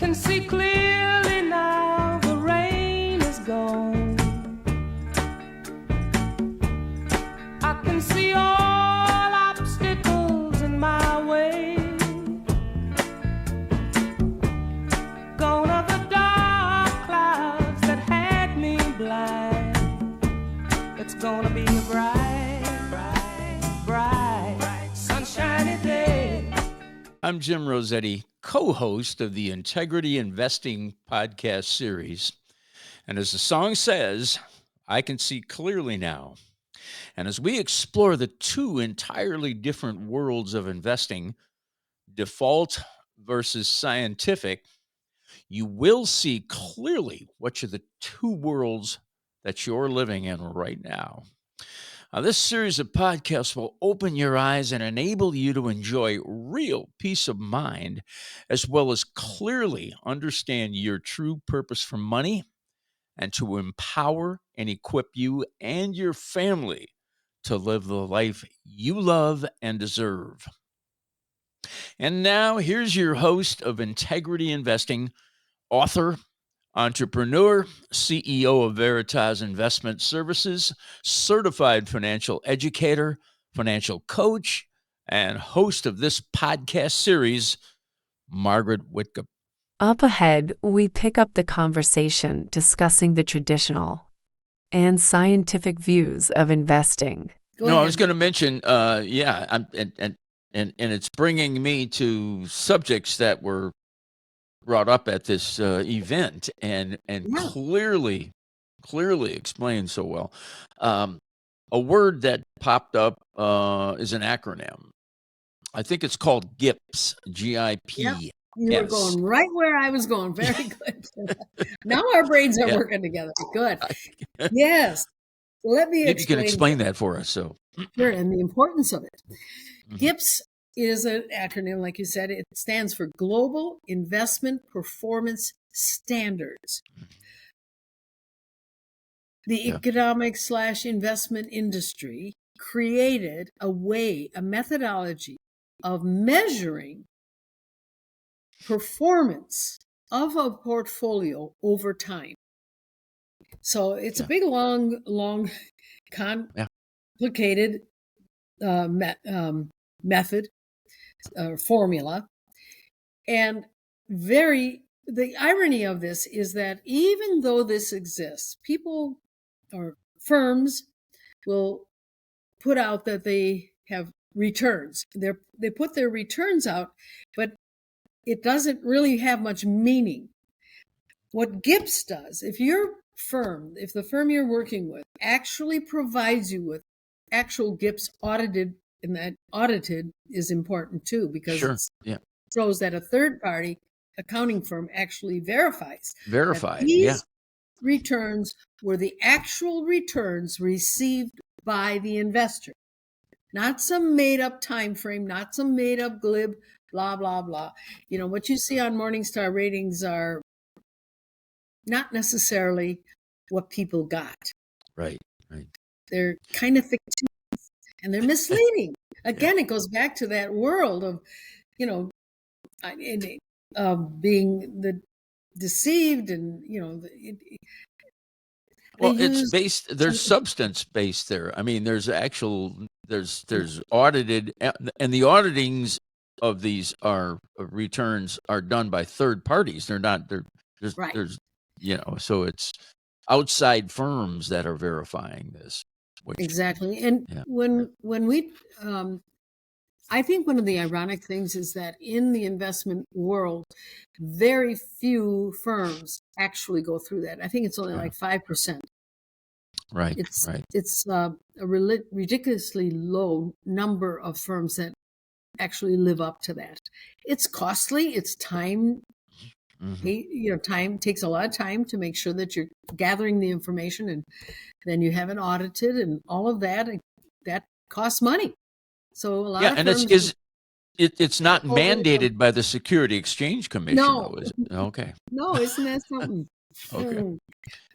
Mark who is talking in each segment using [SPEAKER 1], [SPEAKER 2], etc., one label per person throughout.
[SPEAKER 1] can see clearly now, the rain is gone. I can see all obstacles in my way. Gone are the dark clouds that had me blind. It's gonna be a bright, sunshiny day.
[SPEAKER 2] I'm Jim Rossetti, co-host of the Integrity Investing podcast series. And as the song says, I can see clearly now. And as we explore the two entirely different worlds of investing, default versus scientific, you will see clearly which are the two worlds that you're living in right now. This series of podcasts will open your eyes and enable you to enjoy real peace of mind, as well as clearly understand your true purpose for money, and to empower and equip you and your family to live the life you love and deserve. And now, here's your host of Integrity Investing, author, entrepreneur, CEO of Veritas Investment Services, certified financial educator, financial coach, and host of this podcast series, Margaret Wittkopp.
[SPEAKER 3] Up ahead, we pick up the conversation discussing the traditional and scientific views of investing.
[SPEAKER 2] I was going to mention, and it's bringing me to subjects that were brought up at this event and clearly explained so well. A word that popped up is an acronym. I think it's called GIPS, G-I-P.
[SPEAKER 4] Yep. You were going right where I was going. Very good. Now our brains are working together. Good. Yes. Let me
[SPEAKER 2] Maybe you can explain that for us. So
[SPEAKER 4] sure, and the importance of it.
[SPEAKER 2] Mhm.
[SPEAKER 4] GIPS is an acronym, like you said. It stands for Global Investment Performance Standards. The economic/investment industry created a methodology of measuring performance of a portfolio over time. So it's a big, long, complicated method or formula. And the irony of this is that even though this exists, people or firms will put out that they have returns. They put their returns out, but it doesn't really have much meaning. What GIPS does, if the firm you're working with actually provides you with actual GIPS audited, and that audited is important too, because it shows that a third party accounting firm actually verifies that these returns were the actual returns received by the investor. Not some made up time frame, not some made up glib, blah, blah, blah. You know, what you see on Morningstar ratings are not necessarily what people got.
[SPEAKER 2] Right.
[SPEAKER 4] They're kind of fictitious and they're misleading. Again, it goes back to that world of, being deceived and,
[SPEAKER 2] it's based, there's substance based there. I mean, there's audited, and the auditings of these returns are done by third parties. There's so it's outside firms that are verifying this.
[SPEAKER 4] Exactly. And when we, I think one of the ironic things is that in the investment world, very few firms actually go through that. I think it's only like 5%.
[SPEAKER 2] Right.
[SPEAKER 4] It's a ridiculously low number of firms that actually live up to that. It's costly. It's time. Mm-hmm. Time takes a lot of time to make sure that you're gathering the information, and then you have it audited, and all of that. That costs money. So a lot of firms,
[SPEAKER 2] it's not mandated by the Security Exchange Commission.
[SPEAKER 4] No,
[SPEAKER 2] though, is it? Okay.
[SPEAKER 4] No, isn't that something?
[SPEAKER 2] Okay.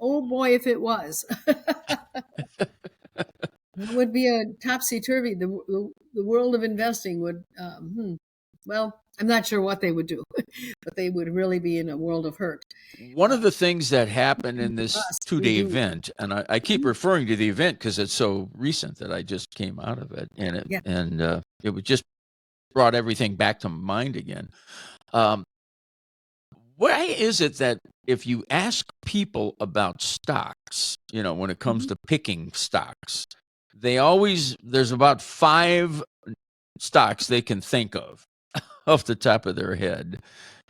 [SPEAKER 4] Oh boy, if it was. It would be a topsy-turvy. The world of investing would, I'm not sure what they would do, but they would really be in a world of hurt.
[SPEAKER 2] One of the things that happened in this
[SPEAKER 4] Us, we
[SPEAKER 2] two-day
[SPEAKER 4] do.
[SPEAKER 2] event, and I keep referring to the event because it's so recent that I just came out of it, and
[SPEAKER 4] Yeah.
[SPEAKER 2] it was just brought everything back to mind again. Why is it that if you ask people about stocks, when it comes to picking stocks, there's about 5 stocks they can think of off the top of their head.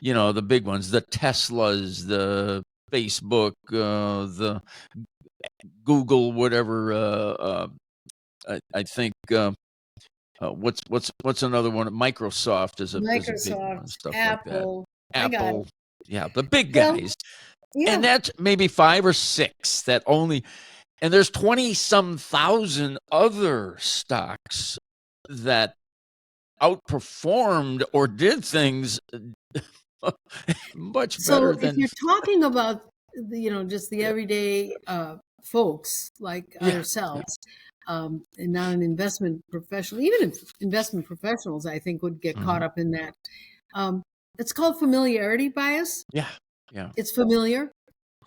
[SPEAKER 2] The big ones, the Teslas, the Facebook, the Google, whatever. I think what's another one? Microsoft is a big one.
[SPEAKER 4] Microsoft,
[SPEAKER 2] Stuff
[SPEAKER 4] Apple.
[SPEAKER 2] like that.
[SPEAKER 4] I got
[SPEAKER 2] Apple,
[SPEAKER 4] it.
[SPEAKER 2] yeah, the big
[SPEAKER 4] Well,
[SPEAKER 2] guys,
[SPEAKER 4] yeah.
[SPEAKER 2] and that's maybe 5 or 6 that only. And there's 20-some thousand other stocks that outperformed or did things much better
[SPEAKER 4] So
[SPEAKER 2] than.
[SPEAKER 4] if you're talking about just the everyday folks like ourselves, and not an investment professional, even investment professionals, I think would get caught up in that. It's called familiarity bias.
[SPEAKER 2] Yeah.
[SPEAKER 4] It's familiar.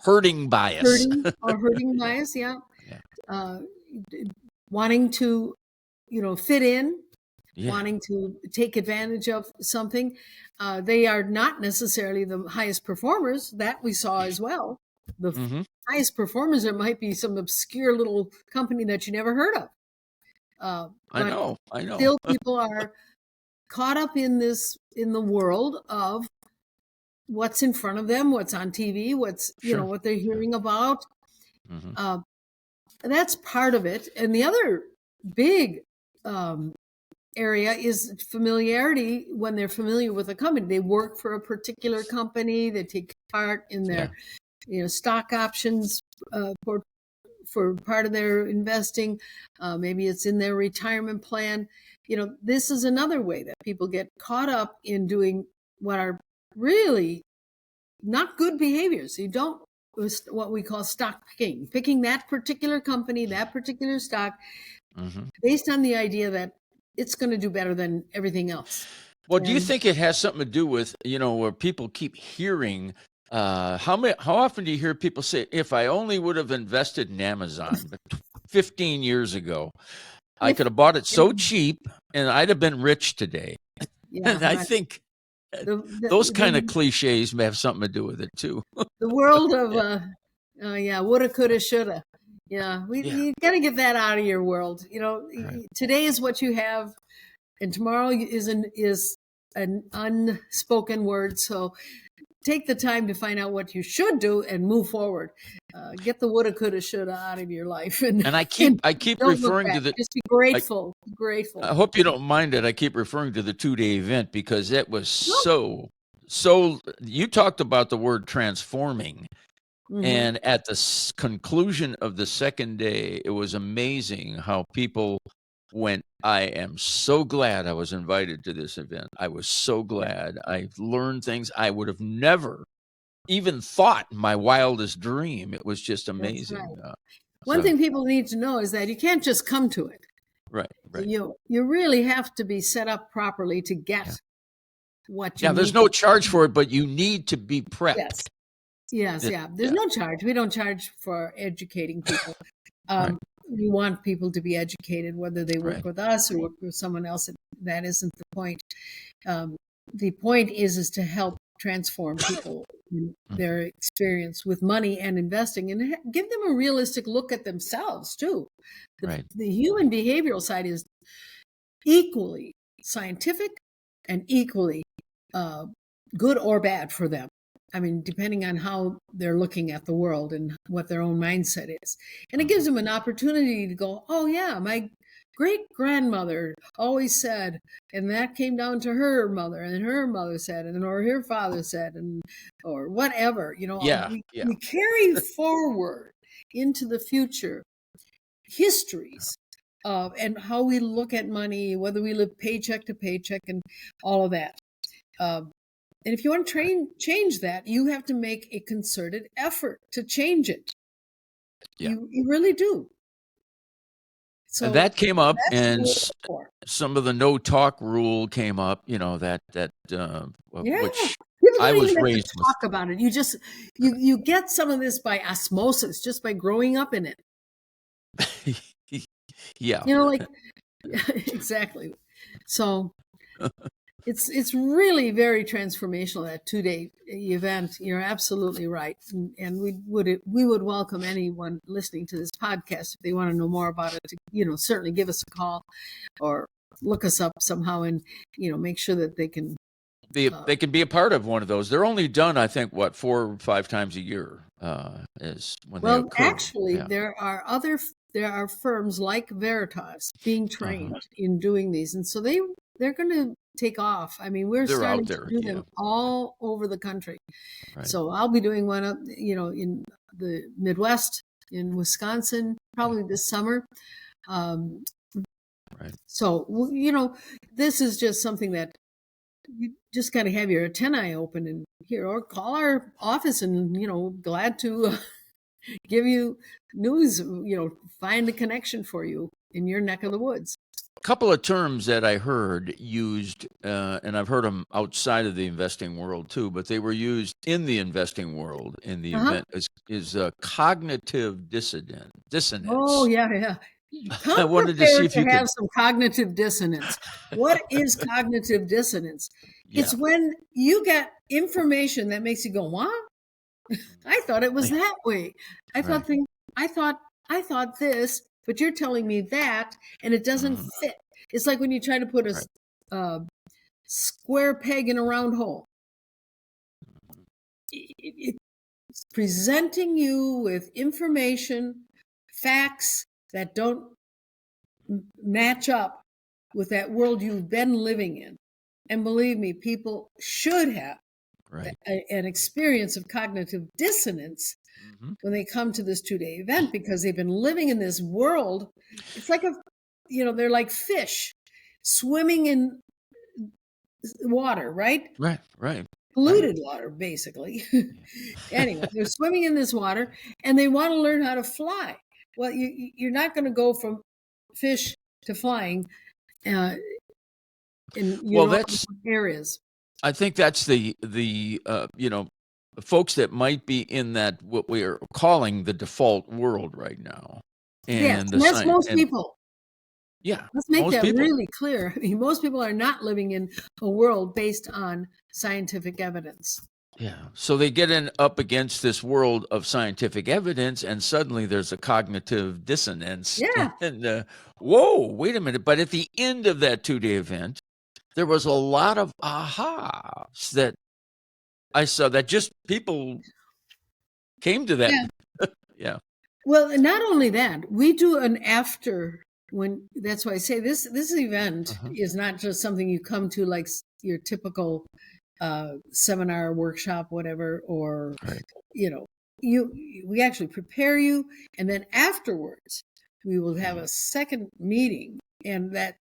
[SPEAKER 2] Herding bias.
[SPEAKER 4] Herding bias. Yeah. Wanting to, fit in.
[SPEAKER 2] Yeah.
[SPEAKER 4] Wanting to take advantage of something. They are not necessarily the highest performers. That we saw as well. The highest performers, there might be some obscure little company that you never heard of.
[SPEAKER 2] I know.
[SPEAKER 4] Still, people are caught up in the world of what's in front of them, what's on TV, what they're hearing about. That's part of it. And the other big area is familiarity. When they're familiar with a company, they work for a particular company, they take part in their stock options for part of their investing. Maybe it's in their retirement plan. This is another way that people get caught up in doing what are really not good behaviors. You don't, what we call stock picking that particular company, that particular stock, based on the idea that it's going to do better than everything else.
[SPEAKER 2] Well, do you think it has something to do with, where people keep hearing, how often do you hear people say, if I only would have invested in Amazon 15 years ago, I could have bought it so cheap and I'd have been rich today.
[SPEAKER 4] Yeah,
[SPEAKER 2] and I think those kind of cliches may have something to do with it too.
[SPEAKER 4] The world of, woulda, coulda, shoulda. Yeah, you got to get that out of your world. Today is what you have, and tomorrow is an unspoken word. So take the time to find out what you should do and move forward. Get the woulda, coulda, shoulda out of your life. And I keep referring to the. Just be grateful. Grateful.
[SPEAKER 2] I hope you don't mind that I keep referring to the 2-day event because it was so. You talked about the word transforming. And at the conclusion of the second day, it was amazing how people went, I am so glad I was invited to this event. I was so glad. I learned things I would have never even thought in my wildest dream. It was just amazing.
[SPEAKER 4] Right. One thing people need to know is that you can't just come to it.
[SPEAKER 2] Right.
[SPEAKER 4] You really have to be set up properly to get what you need.
[SPEAKER 2] There's no charge for it, but you need to be prepped.
[SPEAKER 4] Yes. There's no charge. We don't charge for educating people. We want people to be educated, whether they work with us or work with someone else. That isn't the point. The point is to help transform people in their experience with money and investing, and give them a realistic look at themselves too. The human behavioral side is equally scientific and equally good or bad for them. I mean, depending on how they're looking at the world and what their own mindset is. And it gives them an opportunity to go, oh yeah, my great-grandmother always said, and that came down to her mother, and her mother said, and or her father said, and or whatever, we carry forward into the future histories of and how we look at money, whether we live paycheck to paycheck and all of that. And if you want to change that, you have to make a concerted effort to change it. You really do. So
[SPEAKER 2] that came up,
[SPEAKER 4] that's what
[SPEAKER 2] and
[SPEAKER 4] we're looking for.
[SPEAKER 2] some of the no talk rule came up.
[SPEAKER 4] Yeah.
[SPEAKER 2] Which
[SPEAKER 4] People
[SPEAKER 2] I
[SPEAKER 4] don't
[SPEAKER 2] was
[SPEAKER 4] even have to
[SPEAKER 2] raised with.
[SPEAKER 4] talk about it. You get some of this by osmosis, just by growing up in it.
[SPEAKER 2] Yeah.
[SPEAKER 4] Like exactly. So it's really very transformational, that 2-day event. You're absolutely right, and we would welcome anyone listening to this podcast, if they want to know more about it, to certainly give us a call or look us up somehow, and make sure that they can
[SPEAKER 2] They can be a part of one of those. They're only done, I think, 4 or 5 times a year is when they occur.
[SPEAKER 4] Actually,
[SPEAKER 2] Yeah.
[SPEAKER 4] there are firms like Veritas being trained in doing these, and so they're going to take off. I mean, we're
[SPEAKER 2] They're
[SPEAKER 4] starting
[SPEAKER 2] out there,
[SPEAKER 4] to do them
[SPEAKER 2] yeah.
[SPEAKER 4] all over the country.
[SPEAKER 2] Right.
[SPEAKER 4] So I'll be doing one up, in the Midwest, in Wisconsin, probably this summer.
[SPEAKER 2] Right.
[SPEAKER 4] So this is just something that you just got to have your antennae open and hear, or call our office, and glad to give you news. Find a connection for you in your neck of the woods.
[SPEAKER 2] A couple of terms that I heard used, and I've heard them outside of the investing world too, but they were used in the investing world in the event, is cognitive dissonance.
[SPEAKER 4] Oh, yeah.
[SPEAKER 2] I wanted to see if you could
[SPEAKER 4] have some cognitive dissonance. What is cognitive dissonance?
[SPEAKER 2] Yeah.
[SPEAKER 4] It's when you get information that makes you go, "What? I thought it was that way. I thought this, but you're telling me that, and it doesn't fit." It's like when you try to put a square peg in a round hole. It's presenting you with information, facts that don't match up with that world you've been living in. And believe me, people should have an experience of cognitive dissonance when they come to this 2-day event, because they've been living in this world. It's like they're like fish swimming in water, right?
[SPEAKER 2] Right.
[SPEAKER 4] Polluted water, basically. Anyway, they're swimming in this water, and they want to learn how to fly. Well, you're not going to go from fish to flying in areas.
[SPEAKER 2] I think that's the folks that might be in that, what we are calling the default world right now. And
[SPEAKER 4] that's most people.
[SPEAKER 2] Yeah.
[SPEAKER 4] Let's make that really clear. I mean, most people are not living in a world based on scientific evidence.
[SPEAKER 2] Yeah. So they get up against this world of scientific evidence, and suddenly there's a cognitive dissonance.
[SPEAKER 4] Yeah.
[SPEAKER 2] And whoa, wait a minute. But at the end of that 2-day event, there was a lot of ahas that I saw, that just people came to that. Yeah.
[SPEAKER 4] Well, and not only that, we do an after. That's why I say this event is not just something you come to like your typical seminar, workshop, whatever, or we actually prepare you, and then afterwards we will have a second meeting, and at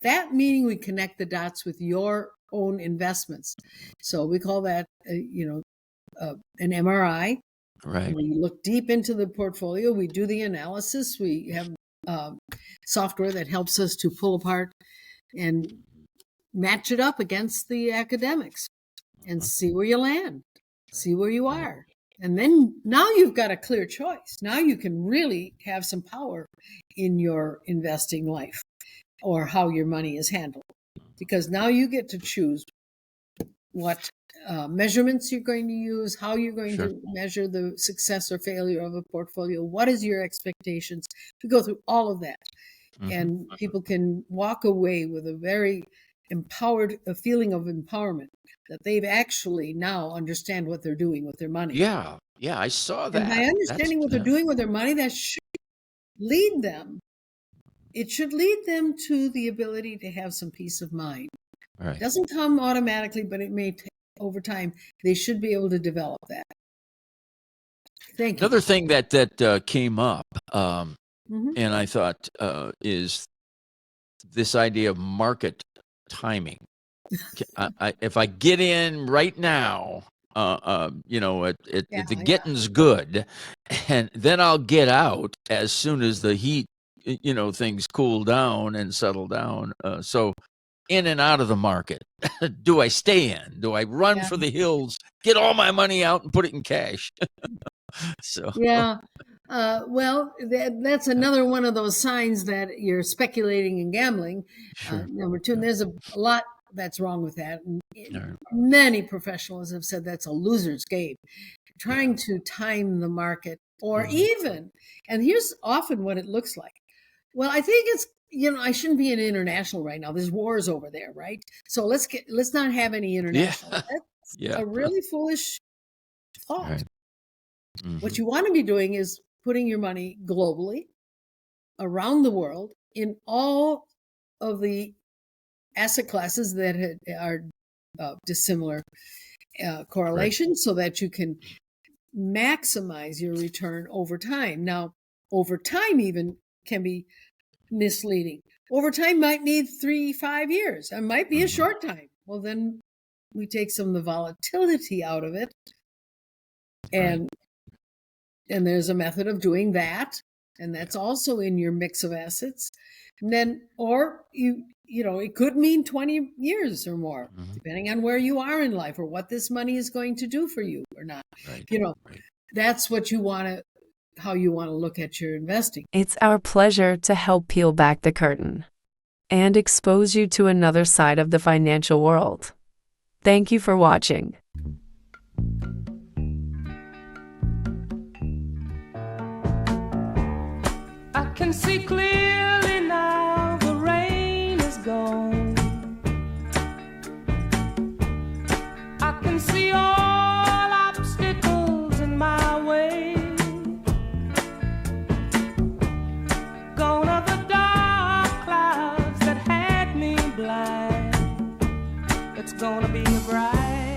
[SPEAKER 4] that meeting we connect the dots with your own investments. So we call that an MRI.
[SPEAKER 2] Right.
[SPEAKER 4] We look deep into the portfolio. We do the analysis. We have software that helps us to pull apart and match it up against the academics and see where you land, see where you are. And then now you've got a clear choice. Now you can really have some power in your investing life, or how your money is handled, because now you get to choose what measurements you're going to use, how you're going to measure the success or failure of a portfolio, what is your expectations. We go through all of that, and people can walk away with a very a feeling of empowerment, that they've actually now understand what they're doing with their money.
[SPEAKER 2] Yeah, I saw that.
[SPEAKER 4] And by understanding what they're doing with their money, that should lead them. It should lead them to the ability to have some peace of mind.
[SPEAKER 2] Right.
[SPEAKER 4] It doesn't come automatically, but it may take over time. They should be able to develop that. Thank you.
[SPEAKER 2] Another thing that came up, and I thought is this idea of market timing. If I get in right now, the getting's good, and then I'll get out as soon as the heat things cool down and settle down. So in and out of the market. Do I stay in? Do I run for the hills, get all my money out and put it in cash? So
[SPEAKER 4] Yeah. Well, that's another one of those signs that you're speculating and gambling.
[SPEAKER 2] Sure.
[SPEAKER 4] Number two, and there's a lot that's wrong with that. And
[SPEAKER 2] Right.
[SPEAKER 4] many professionals have said that's a loser's game. Trying to time the market, or even, and here's often what it looks like. Well, I think it's, I shouldn't be in international right now. There's wars over there, right? So let's not have any international. That's a really foolish thought.
[SPEAKER 2] Right. Mm-hmm.
[SPEAKER 4] What you want to be doing is putting your money globally around the world in all of the asset classes that are dissimilar correlation, so that you can maximize your return over time. Now, over time even can be misleading. Over time might need 3-5 years. It might be a short time. Well, then we take some of the volatility out of it, and there's a method of doing that, and that's also in your mix of assets. And then, or it could mean 20 years or more, depending on where you are in life or what this money is going to do for you or not. Right. That's what how you want to look at your investing.
[SPEAKER 3] It's our pleasure to help peel back the curtain and expose you to another side of the financial world. Thank you for watching.
[SPEAKER 1] I can see clearly now, the rain is gone. I can see all obstacles in my way. Gone are the dark clouds that had me blind. It's gonna be a bright